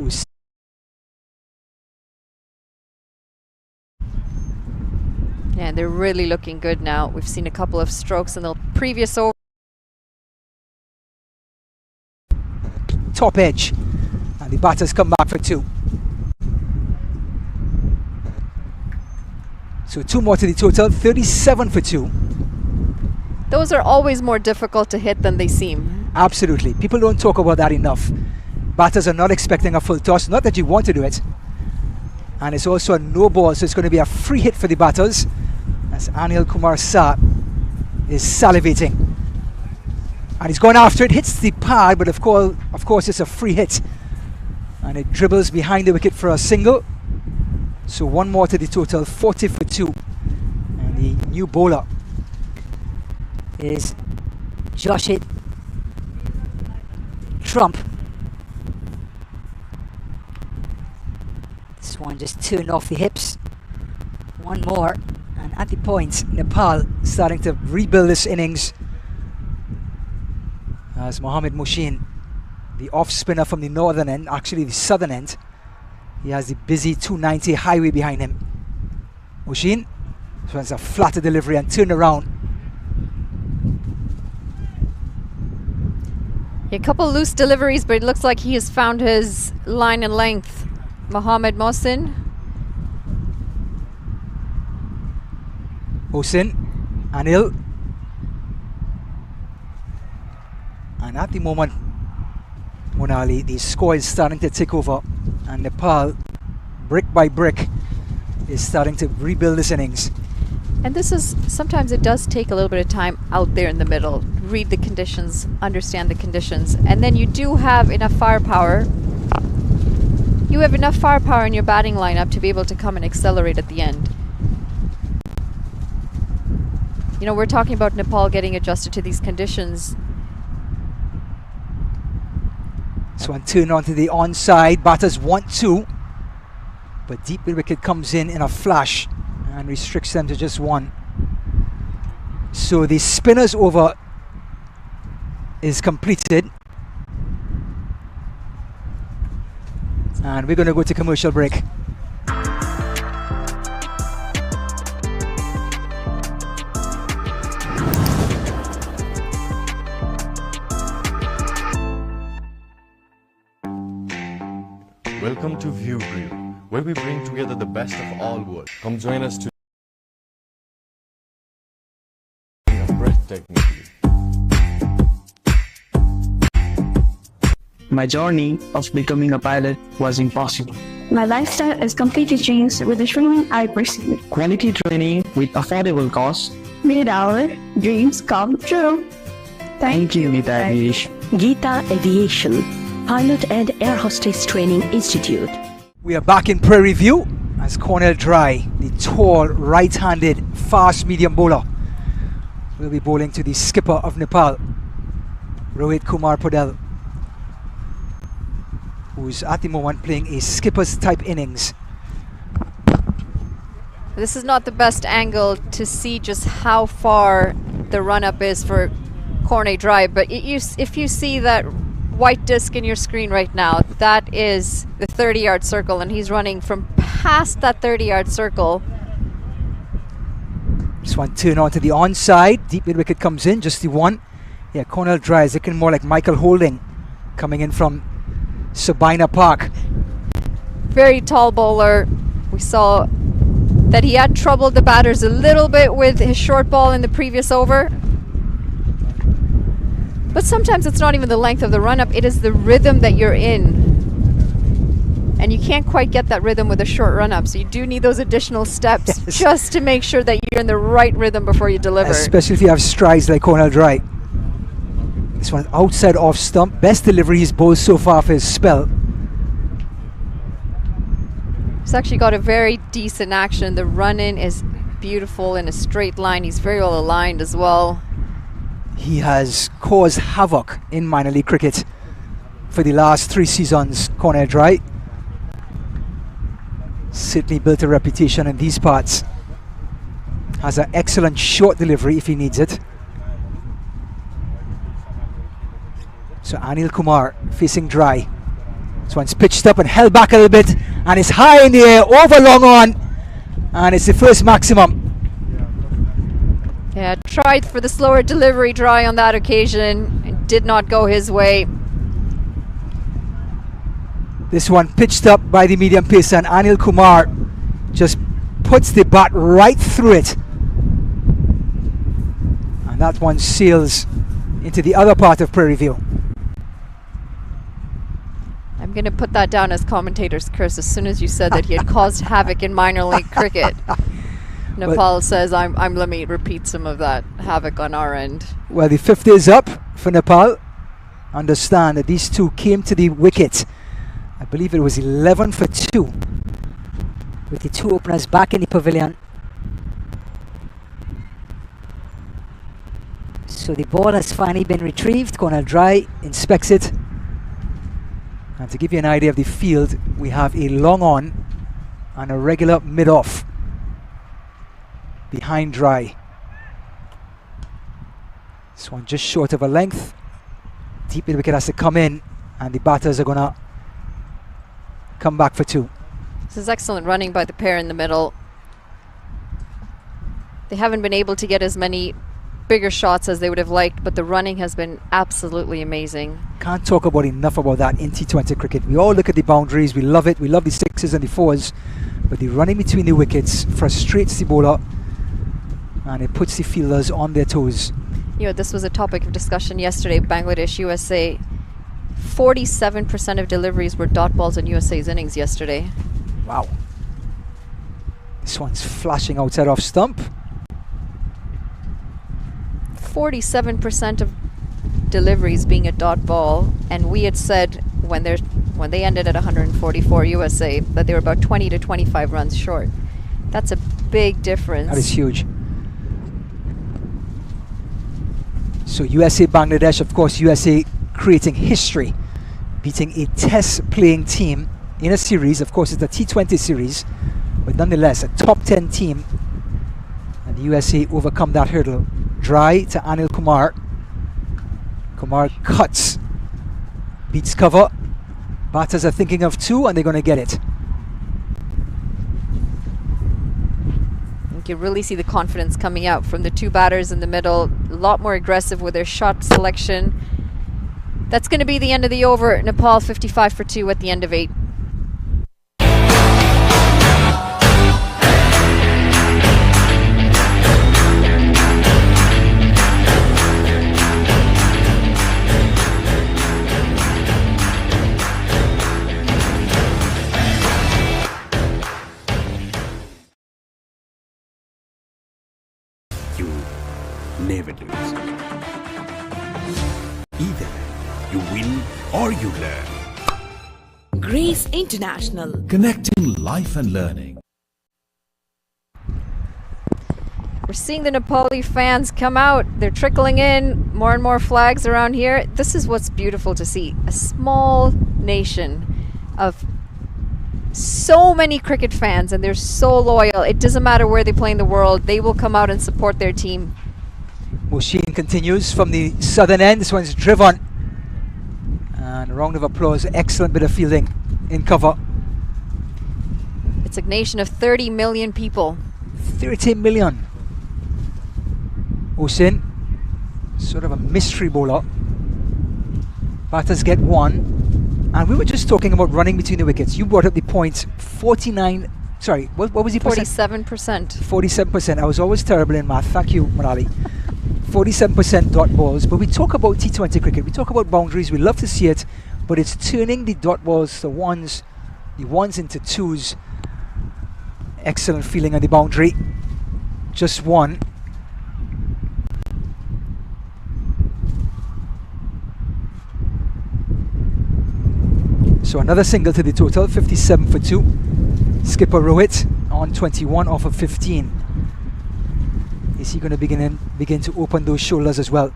who's Yeah, they're really looking good now. We've seen a couple of strokes in the previous over. top edge, and the batters come back for 2. So 2 more to the total, 37 for 2. Those are always more difficult to hit than they seem. Absolutely. People don't talk about that enough. Batters are not expecting a full toss, not that you want to do it. And it's also a no ball, so it's going to be a free hit for the batters, as Anil Kumar Shah is salivating. And he's gone after it, hits the pad, but of course it's a free hit. And it dribbles behind the wicket for a single. So 1 more to the total, 40 for 2. And the new bowler is Joshit Trump. This one just turned off the hips. 1 more, and at the point, Nepal starting to rebuild this innings as Mohammad Mushin, the off spinner from the northern end, actually the southern end, he has the busy 290 highway behind him. Mushin, this one's a flatter delivery and turned around. A couple loose deliveries, but it looks like he has found his line and length. Mohammad Mohsin. Mohsin, Anil. And at the moment, Monali, the score is starting to take over, and Nepal, brick by brick, is starting to rebuild this innings. And this is, sometimes it does take a little bit of time out there in the middle. Read the conditions, understand the conditions, and then you do have enough firepower. You have enough firepower in your batting lineup to be able to come and accelerate at the end. You know, we're talking about Nepal getting adjusted to these conditions. This one turned onto the onside. Batters want 2, but deep mid wicket comes in a flash and restricts them to just 1. So the spinner's over is completed, and we're going to go to commercial break. Welcome to View Grill, where we bring together the best of all worlds. Come join us to a breathtaking view. My journey of becoming a pilot was impossible. My lifestyle has completely changed with the training I received. Quality training with affordable costs. Made our dreams come true. Thank you, Gita Aviation. Gita Aviation, Pilot and Air Hostess Training Institute. We are back in Prairie View as Cornell Dry, the tall, right-handed, fast medium bowler, will be bowling to the skipper of Nepal, Rohit Kumar Podel, who's at the moment playing a skipper's type innings. This is not the best angle to see just how far the run-up is for Cornell Dry, but if you see that white disc in your screen right now, that is the 30-yard circle, and he's running from past that 30-yard circle. This one turned onto the onside, deep mid wicket comes in, just the 1. Yeah, Cornell Dry is looking more like Michael Holding coming in from Sabina Park. Very tall bowler. We saw that he had troubled the batters a little bit with his short ball in the previous over. But sometimes it's not even the length of the run-up, it is the rhythm that you're in. And you can't quite get that rhythm with a short run-up, so you do need those additional steps just to make sure that you're in the right rhythm before you deliver. Especially if you have strides like Cornell Dry. This one outside off stump, best delivery he's bowled so far for his spell. He's actually got a very decent action. The run-in is beautiful in a straight line. He's very well aligned as well. He has caused havoc in minor league cricket for the last 3 seasons, Cornell Dry. Certainly built a reputation in these parts. Has an excellent short delivery if he needs it. So Anil Kumar facing Dry. This one's pitched up and held back a little bit, and it's high in the air, over long on, and it's the first maximum. Yeah, tried for the slower delivery dry on that occasion. It did not go his way. This one pitched up by the medium pacer, and Anil Kumar just puts the bat right through it. And that one sails into the other part of Prairie View. I'm going to put that down as commentator's curse as soon as you said that he had caused havoc in minor league cricket. Nepal says, let me repeat some of that havoc on our end. Well, the 5th is up for Nepal. Understand that these two came to the wicket. I believe it was 11 for 2. With the two openers back in the pavilion. So the ball has finally been retrieved. Cornell Dry inspects it. And to give you an idea of the field, we have a long on and a regular mid-off behind Dry. This one just short of a length. Deep mid wicket has to come in, and the batters are gonna come back for 2. This is excellent running by the pair in the middle. They haven't been able to get as many bigger shots as they would have liked, but the running has been absolutely amazing. Can't talk about enough about that in T20 cricket. We all look at the boundaries, we love it, we love the 6s and the 4s, but the running between the wickets frustrates the bowler, and it puts the fielders on their toes. You know, this was a topic of discussion yesterday. Bangladesh, USA, 47% of deliveries were dot balls in USA's innings yesterday. Wow. This one's flashing outside off stump. 47% of deliveries being a dot ball, and we had said when they ended at 144 USA that they were about 20 to 25 runs short. That's a big difference. That is huge. So USA Bangladesh, of course, USA creating history, beating a test playing team in a series. Of course, it's the T20 series, but nonetheless a top 10 team, and the USA overcome that hurdle. Dry to Anil Kumar. Kumar cuts, beats cover. Batters are thinking of 2, and they're going to get it. You can really see the confidence coming out from the two batters in the middle. A lot more aggressive with their shot selection. That's going to be the end of the over. Nepal 55 for 2 at the end of 8. Never lose. Either you win or you learn. Grace International. Connecting life and learning. We're seeing the Nepali fans come out. They're trickling in. More and more flags around here. This is what's beautiful to see. A small nation of so many cricket fans, and they're so loyal. It doesn't matter where they play in the world. They will come out and support their team. Moshin continues from the southern end. This one's driven. And a round of applause. Excellent bit of fielding in cover. It's a nation of 30 million people. 30 million. Moshin, sort of a mystery bowler. Batters get 1. And we were just talking about running between the wickets. You brought up the point 49. Sorry, what was the percent? 47%. 47%. I was always terrible in math. Thank you, Manali. 47% dot balls. But we talk about T20 cricket. We talk about boundaries. We love to see it. But it's turning the dot balls, the ones into 2s. Excellent feeling on the boundary. Just 1. So another single to the total, 57 for 2. Skipper Rohit on 21 off of 15. Is he going to begin to open those shoulders as well?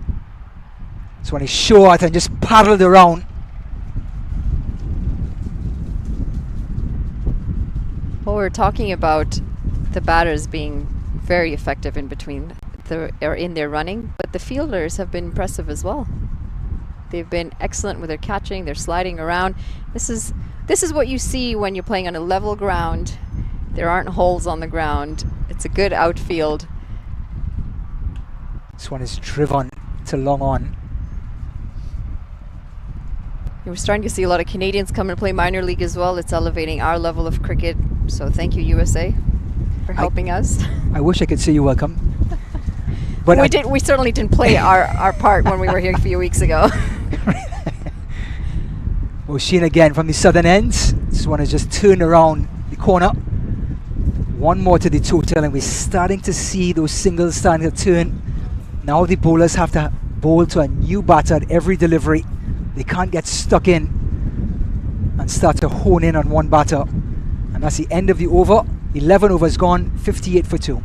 So when he's short and just paddled around. Well, we're talking about the batters being very effective in between in their running, but the fielders have been impressive as well. They've been excellent with their catching, their sliding around. This is This is what you see when you're playing on a level ground. There aren't holes on the ground. It's a good outfield. This one is driven to long on. We're starting to see a lot of Canadians come and play minor league as well. It's elevating our level of cricket. So thank you, USA, for helping us. I wish I could say you're welcome. But We certainly didn't play our part when we were here a few weeks ago. O'Sheen again from the southern end. This one has just turned around the corner. One more to the total, and we're starting to see those singles starting to turn. Now the bowlers have to bowl to a new batter at every delivery. They can't get stuck in and start to hone in on one batter. And that's the end of the over. 11 overs gone, 58 for 2.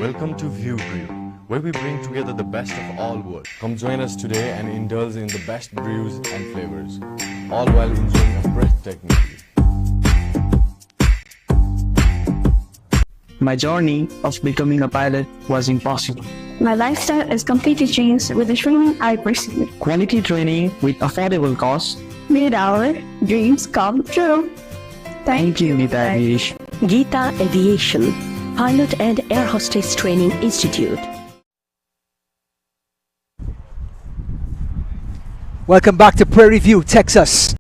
Welcome to View Brew, where we bring together the best of all worlds. Come join us today and indulge in the best brews and flavors, all while enjoying a breathtaking view. My journey of becoming a pilot was impossible. My lifestyle is completely changed with the training I pursued. Quality training with affordable cost. Made our dreams come true. Thank you, Nita Aviation. Gita Aviation, Pilot and Air Hostess Training Institute. Welcome back to Prairie View, Texas,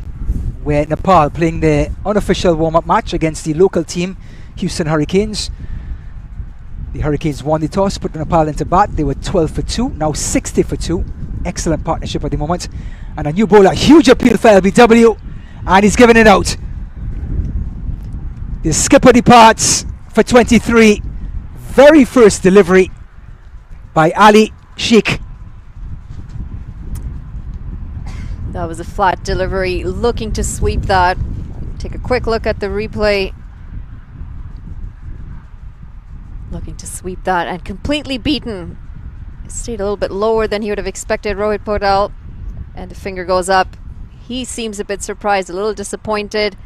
where Nepal playing their unofficial warm-up match against the local team, Houston Hurricanes. The Hurricanes won the toss, put Nepal into bat. They were 12 for 2, now 60 for 2. Excellent partnership at the moment. And a new bowler, huge appeal for LBW, and he's giving it out. The skipper departs for 23. Very first delivery by Ali Sheikh. That was a flat delivery, looking to sweep that. Take a quick look at the replay. Looking to sweep that and completely beaten. Stayed a little bit lower than he would have expected, Rohit Podal. And the finger goes up. He seems a bit surprised, a little disappointed.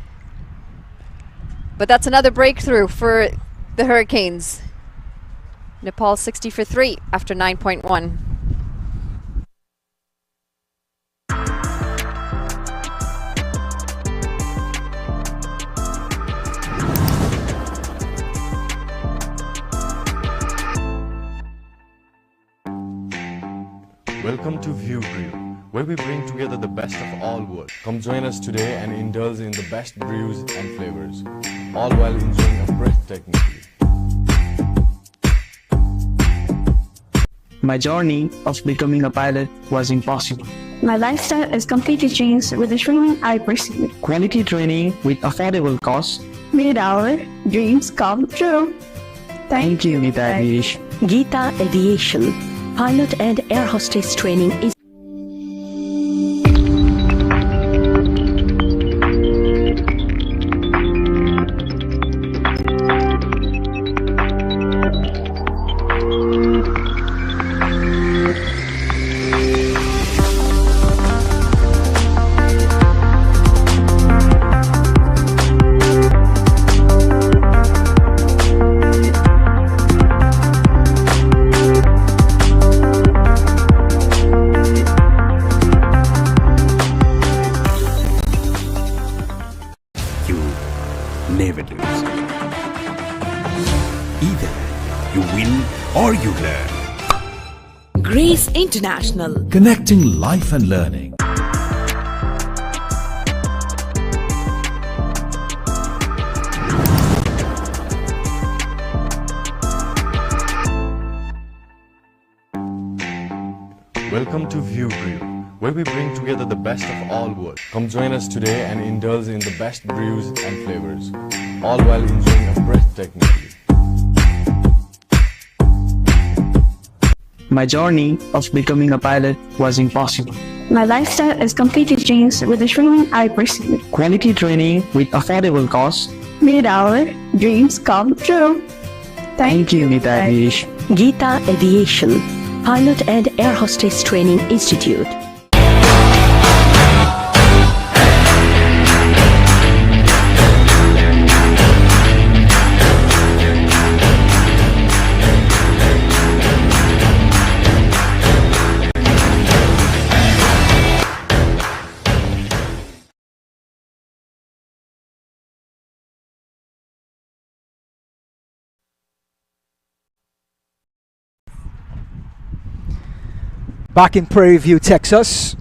But that's another breakthrough for the Hurricanes. Nepal 60 for 3 after 9.1. Welcome to View Brew, where we bring together the best of all worlds. Come join us today and indulge in the best brews and flavors, all while enjoying a breathtaking view. My journey of becoming a pilot was impossible. My lifestyle is completely changed with the training I pursued. Quality training with affordable cost. Made our dreams come true. Thank you, Nita Aviation. Gita Aviation, Pilot and Air Hostess Training Institute. Never lose. Either you win or you learn. Grace International. Connecting life and learning. Welcome to View Brew, where we bring together the best of all worlds. Come join us today and indulge in the best brews and flavors, all while enjoying a breathtaking view. My journey of becoming a pilot was impossible. My lifestyle is completely changed with the training I pursued. Quality training with affordable cost. Made our dreams come true. Thank you, Nita Aviation. Gita Aviation, Pilot and Air Hostess Training Institute. back in Prairie View, Texas.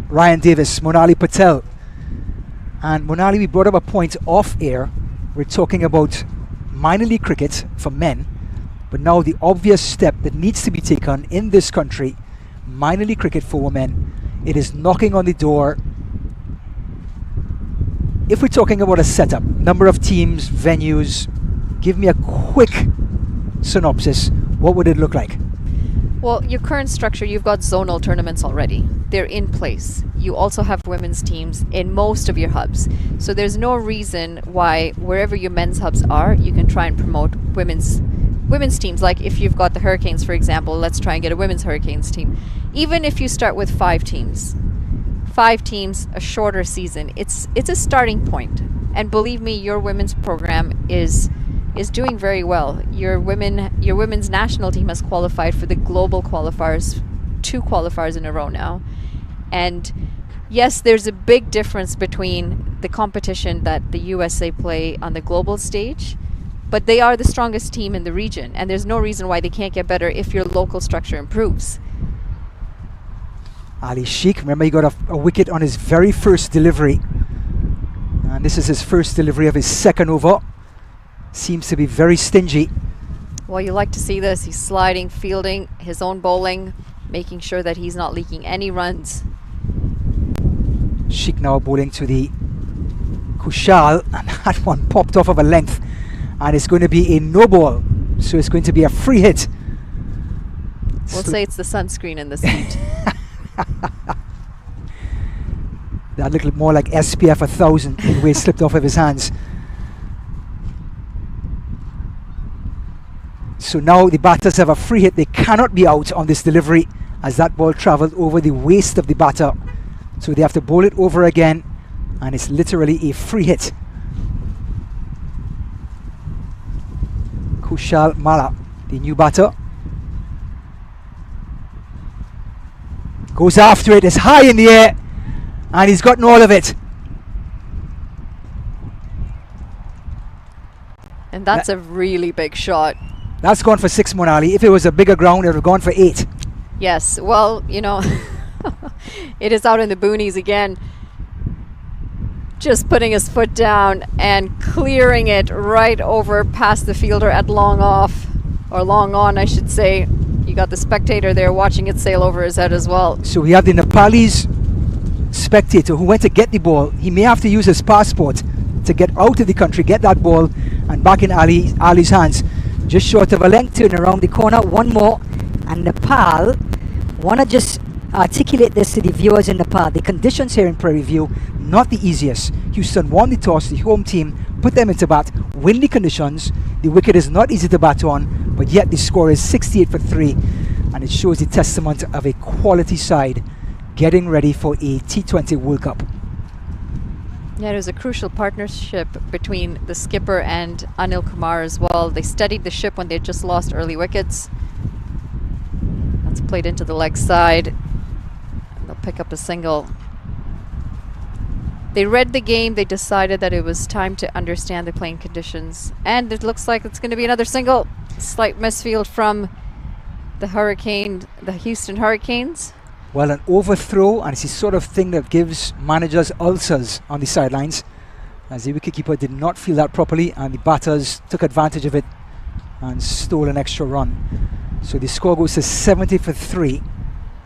Ryan Davis, Monali Patel. And Monali, we brought up a point off air. We're talking about minor league cricket for men, but now the obvious step that needs to be taken in this country, minor league cricket for women, it is knocking on the door. If we're talking about a setup, number of teams, venues, give me a quick synopsis. What would it look like? Well, your current structure, you've got zonal tournaments already. They're in place. You also have women's teams in most of your hubs. So there's no reason why wherever your men's hubs are, you can try and promote women's teams. Like if you've got the Hurricanes, for example, let's try and get a women's Hurricanes team. Even if you start with 5 teams, a shorter season, it's a starting point. And believe me, your women's program is doing very well. Your women's national team has qualified for the global qualifiers, 2 qualifiers in a row now. And yes, there's a big difference between the competition that the USA play on the global stage, but they are the strongest team in the region, and there's no reason why they can't get better if your local structure improves. Ali Sheikh, remember he got a wicket on his very first delivery, and this is his first delivery of his second over. Seems to be very stingy. Well, you like to see this. He's sliding, fielding his own bowling, making sure that he's not leaking any runs. Sheikh now bowling to the Kushal, and that one popped off of a length, and it's going to be a no ball, so it's going to be a free hit. We'll say it's the sunscreen in the seat. That looked more like SPF 1000 the way it slipped off of his hands. So now the batters have a free hit. They cannot be out on this delivery as that ball travelled over the waist of the batter. So they have to bowl it over again, and it's literally a free hit. Kushal Mala, the new batter, goes after it. It's high in the air, and he's gotten all of it. And that's a really big shot. That's gone for 6, Monali. If it was a bigger ground, it would have gone for 8. Yes, well, you know, it is out in the boonies again. Just putting his foot down and clearing it right over past the fielder at long off, or long on, I should say. You got the spectator there watching it sail over his head as well. So we have the Nepalese spectator who went to get the ball. He may have to use his passport to get out of the country, get that ball, and back in Ali's hands. Just short of a length, turn around the corner, one more. And Nepal, want to just articulate this to the viewers in Nepal. The conditions here in Prairie View, not the easiest. Houston won the toss, the home team put them into bat, windy conditions. The wicket is not easy to bat on, but yet the score is 68 for 3. And it shows the testament of a quality side getting ready for a T20 World Cup. Yeah, there's a crucial partnership between the skipper and Anil Kumar as well. They steadied the ship when they just lost early wickets. That's played into the leg side. They'll pick up a single. They read the game. They decided that it was time to understand the playing conditions. And it looks like it's going to be another single. Slight misfield from the Houston Hurricanes. Well, an overthrow, and it's the sort of thing that gives managers ulcers on the sidelines, as the wicketkeeper did not feel that properly, and the batters took advantage of it and stole an extra run. So the score goes to 70 for 3,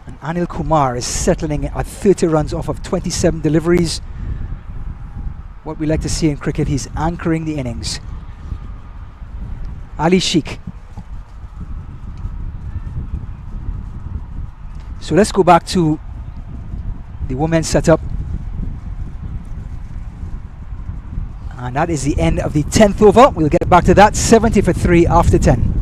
and Anil Kumar is settling at 30 runs off of 27 deliveries. What we like to see in cricket, he's anchoring the innings. Ali Sheikh. So let's go back to the women's setup. And that is the end of the 10th over. We'll get back to that. 70 for 3 after 10.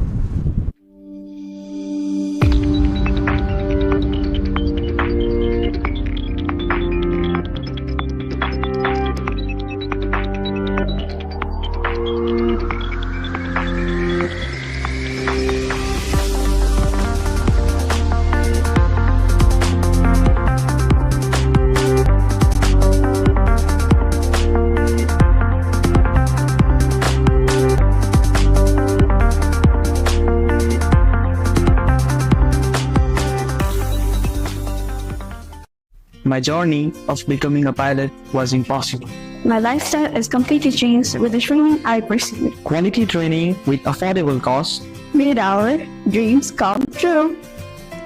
My journey of becoming a pilot was impossible. My lifestyle has completely changed with the training I pursued. Quality training with affordable cost. Made our dreams come true.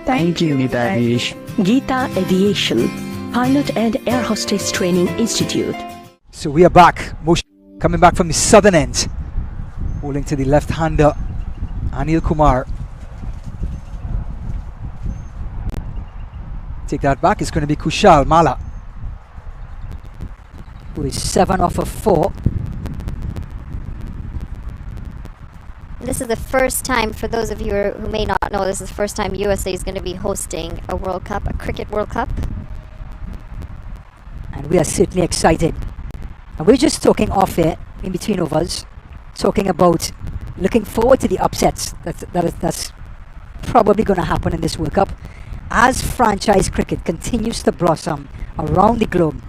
Thank you, Gita Aviation. Gita Aviation, Pilot and Air Hostess Training Institute. So we are back. Motion coming back from the southern end. Bowling to the left-hander, Anil Kumar. Take that back. It's going to be Kushal Mala, who is 7 off of 4. This is the first time, for those of you who may not know, this is the first time USA is going to be hosting a World Cup, a Cricket World Cup. And we are certainly excited. And we're just talking off air, in between of us, talking about looking forward to the upsets that's probably going to happen in this World Cup. As franchise cricket continues to blossom around the globe,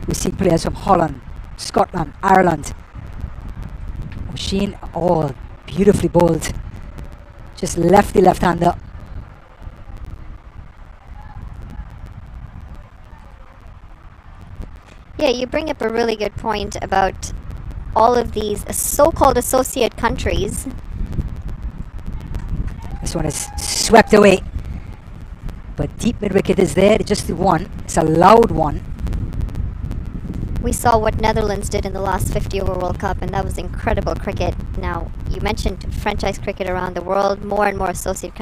we see players from Holland, Scotland, Ireland. O'Sheen, all beautifully bowled. Just left the left-hander. Yeah, you bring up a really good point about all of these so-called associate countries. This one is swept away. But deep mid-wicket is there, just the one. It's a loud one. We saw what Netherlands did in the last 50 over World Cup, and that was incredible cricket. Now, you mentioned franchise cricket around the world. More and more associate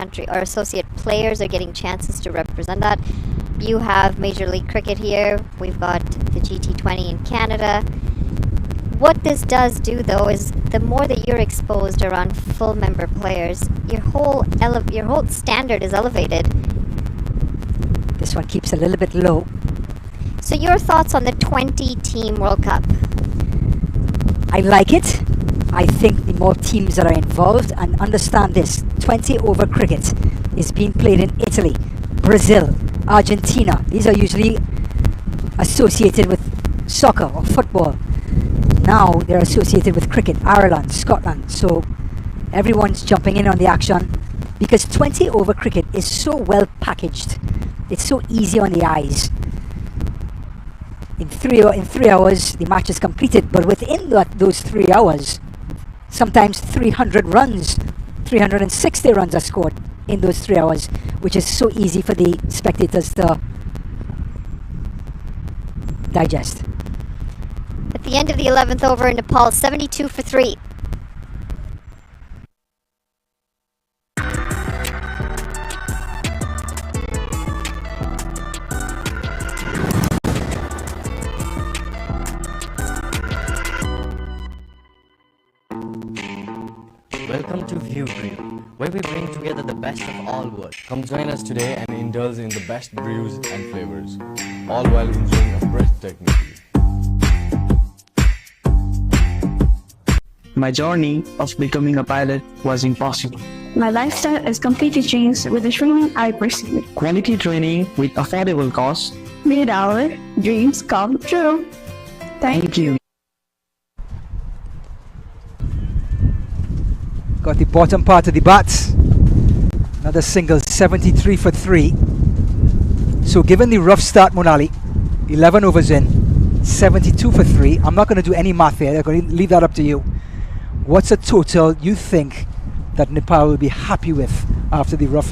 players are getting chances to represent that. You have Major League Cricket here. We've got the GT20 in Canada. What this does do, though, is the more that you're exposed around full member players, your whole standard is elevated. This one keeps a little bit low. So your thoughts on the 20-team World Cup? I like it. I think the more teams that are involved, and understand this, 20 over cricket is being played in Italy, Brazil, Argentina. These are usually associated with soccer or football. Now they're associated with cricket, Ireland, Scotland. So everyone's jumping in on the action because 20 over cricket is so well packaged. It's so easy on the eyes. In 3 hours, the match is completed. But within those 3 hours, sometimes 300 runs, 360 runs are scored in those 3 hours, which is so easy for the spectators to digest. At the end of the 11th over in Nepal, 72 for 3. Welcome to ViewBrew, where we bring together the best of all worlds. Come join us today and indulge in the best brews and flavors, all while enjoying a breathtaking view. My journey of becoming a pilot was impossible. My lifestyle has completely changed with the training I pursued. Quality training with affordable cost. Made our dreams come true. Thank you. Got the bottom part of the bat. Another single, 73 for 3. So given the rough start, Monali, 11 overs in, 72 for 3. I'm not going to do any math here. I'm going to leave that up to you. What's a total you think that Nepal will be happy with after the rough